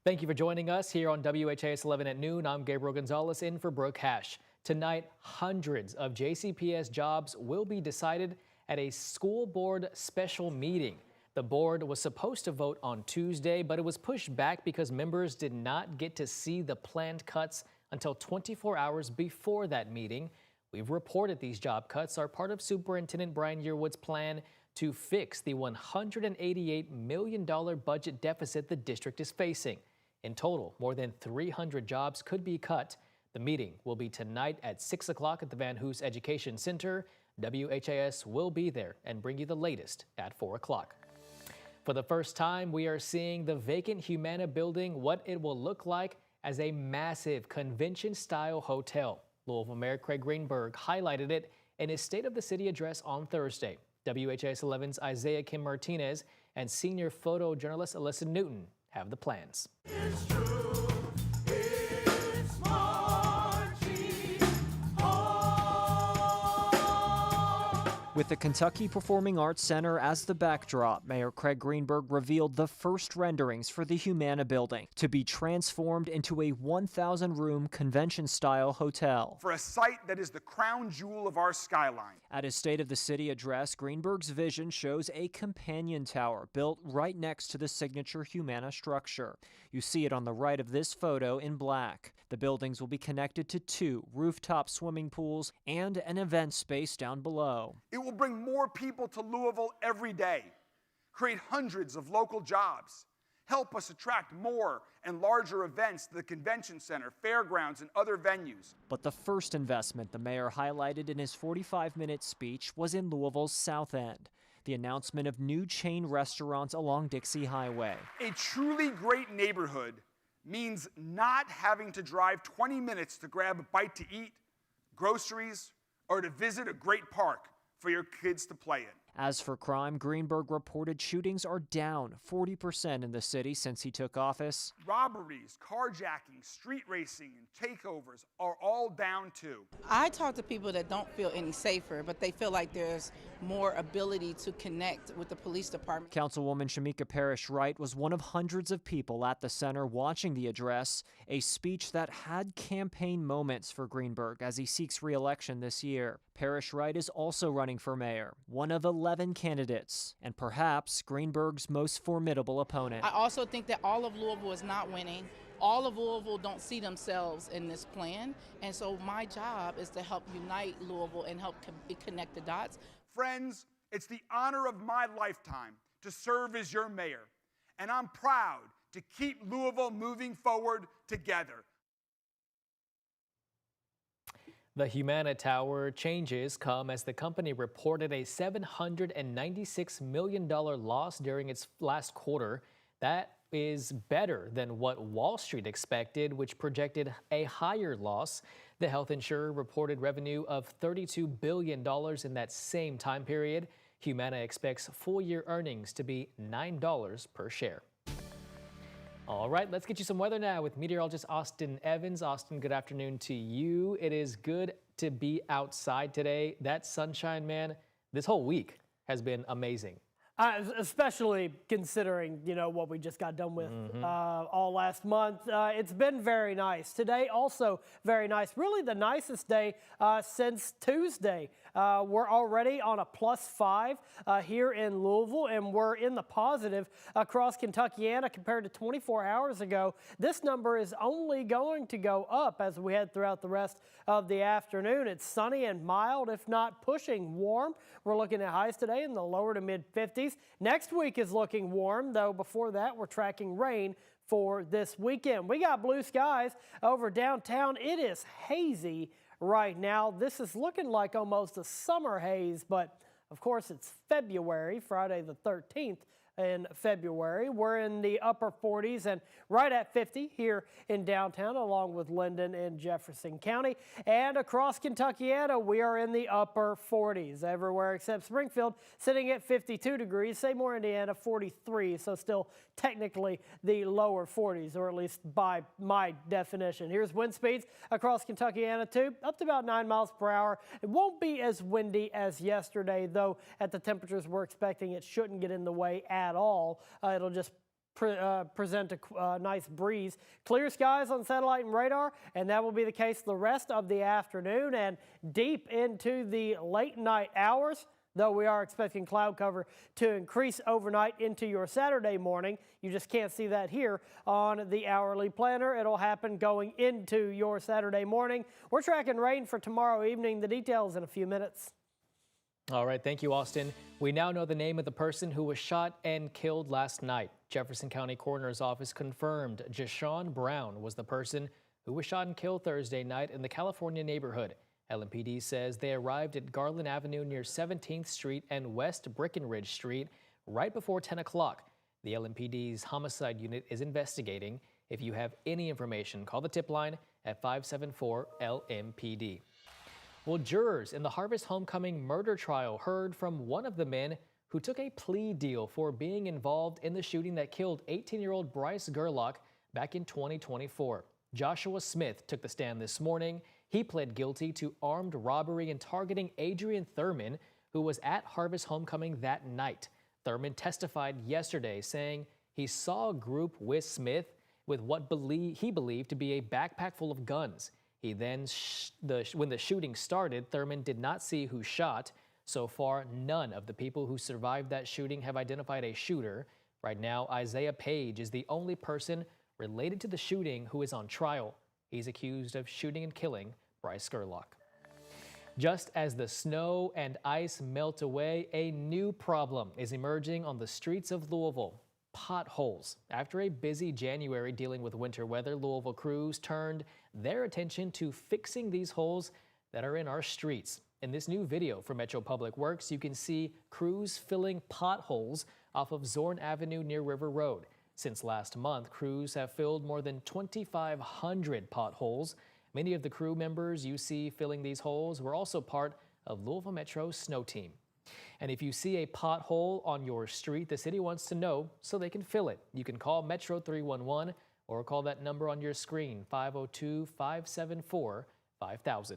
Thank you for joining us here on WHAS 11 at noon. I'm Gabriel Gonzalez in for Brooke Hash. Tonight, hundreds of JCPS jobs will be decided at a school board special meeting. The board was supposed to vote on Tuesday, but it was pushed back because members did not get to see the planned cuts until 24 hours before that meeting. We've reported these job cuts are part of Superintendent Brian Yearwood's plan to fix the $188 million budget deficit the district is facing. In total, more than 300 jobs could be cut. The meeting will be tonight at 6 o'clock at the Van Hoos Education Center. WHAS will be there and bring you the latest at 4 o'clock. For the first time, we are seeing the vacant Humana building, what it will look like as a massive convention-style hotel. Louisville Mayor Craig Greenberg highlighted it in his State of the City address on Thursday. WHAS 11's Isaiah Kim Martinez and senior photojournalist Alyssa Newton have the plans. It's true. It's marching on. With the Kentucky Performing Arts Center as the backdrop, Mayor Craig Greenberg revealed the first renderings for the Humana building to be transformed into a 1,000-room convention-style hotel. For a site that is the crown jewel of our skyline. At his State of the City address, Greenberg's vision shows a companion tower built right next to the signature Humana structure. You see it on the right of this photo in black. The buildings will be connected to 2 rooftop swimming pools and an event space down below. It will bring more people to Louisville every day, create hundreds of local jobs, help us attract more and larger events to the convention center, fairgrounds, and other venues. But the first investment the mayor highlighted in his 45-minute speech was in Louisville's South End, the announcement of new chain restaurants along Dixie Highway. A truly great neighborhood means not having to drive 20 minutes to grab a bite to eat, groceries, or to visit a great park for your kids to play in. As for crime, Greenberg reported shootings are down 40% in the city since he took office. Robberies, carjacking, street racing, and takeovers are all down too. I talk to people that don't feel any safer, but they feel like there's more ability to connect with the police department. Councilwoman Shamika Parrish-Wright was one of hundreds of people at the center watching the address, a speech that had campaign moments for Greenberg as he seeks re-election this year. Parrish-Wright is also running for mayor, one of 11 candidates, and perhaps Greenberg's most formidable opponent. I also think that all of Louisville is not winning. All of Louisville don't see themselves in this plan, and so my job is to help unite Louisville and help connect the dots. Friends, it's the honor of my lifetime to serve as your mayor, and I'm proud to keep Louisville moving forward together. The Humana Tower changes come as the company reported a $796 million loss during its last quarter. That is better than what Wall Street expected, which projected a higher loss. The health insurer reported revenue of $32 billion in that same time period. Humana expects full-year earnings to be $9 per share. All right, let's get you some weather now with meteorologist Austin Evans. Austin, good afternoon to you. It is good to be outside today. That sunshine, man, this whole week has been amazing. Especially considering, what we just got done with all last month. It's been very nice. Today, also very nice. Really the nicest day since Tuesday. We're already on a +5 here in Louisville, and we're in the positive across Kentuckiana compared to 24 hours ago. This number is only going to go up as we head throughout the rest of the afternoon. It's sunny and mild, if not pushing warm. We're looking at highs today in the lower to mid-50s. Next week is looking warm, though before that we're tracking rain for this weekend. We got blue skies over downtown. It is hazy right now. This is looking like almost a summer haze, but of course it's February, Friday the 13th. In February. We're in the upper 40s and right at 50 here in downtown, along with Linden and Jefferson County. And across Kentuckiana, we are in the upper 40s everywhere except Springfield, sitting at 52 degrees. Seymour, Indiana, 43, so still technically the lower 40s, or at least by my definition. Here's wind speeds across Kentuckiana, too, up to about 9 miles per hour. It won't be as windy as yesterday, though at the temperatures we're expecting, it shouldn't get in the way at all. It'll just present a nice breeze. Clear skies on satellite and radar, and that will be the case the rest of the afternoon and deep into the late night hours, though we are expecting cloud cover to increase overnight into your Saturday morning. You just can't see that here on the hourly planner. It'll happen going into your Saturday morning. We're tracking rain for tomorrow evening. The details in a few minutes. All right, thank you, Austin. We now know the name of the person who was shot and killed last night. Jefferson County Coroner's Office confirmed Jashawn Brown was the person who was shot and killed Thursday night in the California neighborhood. LMPD says they arrived at Garland Avenue near 17th Street and West Breckenridge Street right before 10 o'clock. The LMPD's homicide unit is investigating. If you have any information, call the tip line at 574-LMPD. Well, jurors in the Harvest Homecoming murder trial heard from one of the men who took a plea deal for being involved in the shooting that killed 18-year-old Bryce Gerlach back in 2024. Joshua Smith took the stand this morning. He pled guilty to armed robbery and targeting Adrian Thurman, who was at Harvest Homecoming that night. Thurman testified yesterday, saying he saw a group with Smith with what he believed to be a backpack full of guns. He then, when the shooting started, Thurman did not see who shot. So far, none of the people who survived that shooting have identified a shooter. Right now, Isaiah Page is the only person related to the shooting who is on trial. He's accused of shooting and killing Bryce Gerlach. Just as the snow and ice melt away, a new problem is emerging on the streets of Louisville: potholes. After a busy January dealing with winter weather, Louisville crews turned their attention to fixing these holes that are in our streets. In this new video from Metro Public Works, you can see crews filling potholes off of Zorn Avenue near River Road. Since last month, crews have filled more than 2,500 potholes. Many of the crew members you see filling these holes were also part of Louisville Metro's snow team. And if you see a pothole on your street, the city wants to know so they can fill it. You can call Metro 311 or call that number on your screen, 502-574-5000.